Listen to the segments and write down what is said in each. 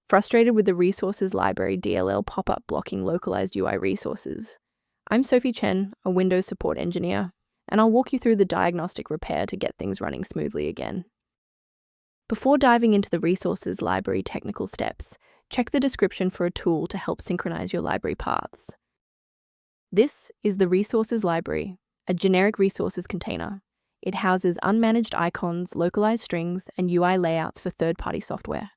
Frustrated with the Resources Library DLL pop-up blocking localized UI resources? I'm Sophie Chen, a Windows support engineer, and I'll walk you through the diagnostic repair to get things running smoothly again. Before diving into the Resources Library technical steps, check the description for a tool to help synchronize your library paths. This is the Resources Library, a generic resources container. It houses unmanaged icons, localized strings, and UI layouts for third-party software.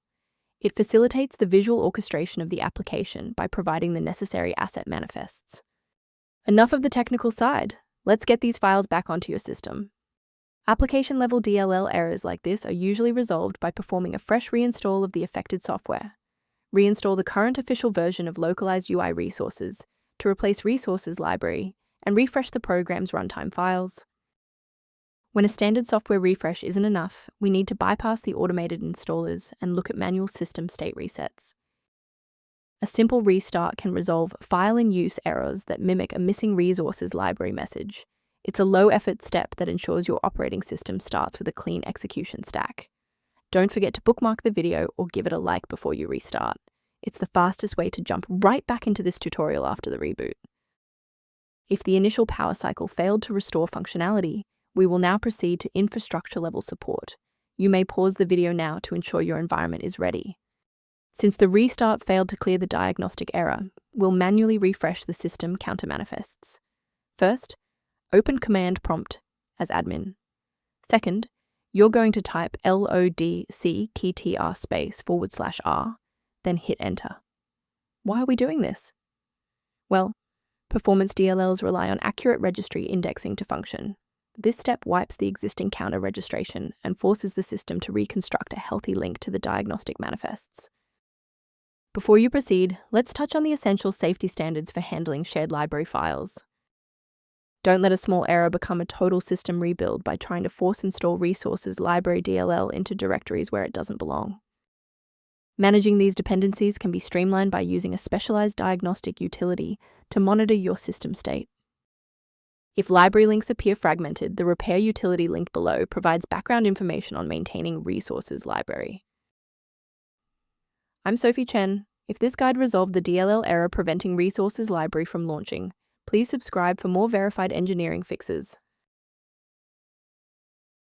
It facilitates the visual orchestration of the application by providing the necessary asset manifests. Enough of the technical side. Let's get these files back onto your system. Application-level DLL errors like this are usually resolved by performing a fresh reinstall of the affected software. Reinstall the current official version of Localized UI resources to replace Resources Library and refresh the program's runtime files. When a standard software refresh isn't enough, we need to bypass the automated installers and look at manual system state resets. A simple restart can resolve file-in-use errors that mimic a missing Resources Library message. It's a low-effort step that ensures your operating system starts with a clean execution stack. Don't forget to bookmark the video or give it a like before you restart. It's the fastest way to jump right back into this tutorial after the reboot. If the initial power cycle failed to restore functionality, we will now proceed to infrastructure-level support. You may pause the video now to ensure your environment is ready. Since the restart failed to clear the diagnostic error, we'll manually refresh the system counter manifests. First, open command prompt as admin. Second, you're going to type lodc_r, then hit enter. Why are we doing this? Well, performance DLLs rely on accurate registry indexing to function. This step wipes the existing counter registration and forces the system to reconstruct a healthy link to the diagnostic manifests. Before you proceed, let's touch on the essential safety standards for handling shared library files. Don't let a small error become a total system rebuild by trying to force install Resources Library DLL into directories where it doesn't belong. Managing these dependencies can be streamlined by using a specialized diagnostic utility to monitor your system state. If library links appear fragmented, the repair utility linked below provides background information on maintaining Resources Library. I'm Sophie Chen. If this guide resolved the DLL error preventing Resources Library from launching, please subscribe for more verified engineering fixes.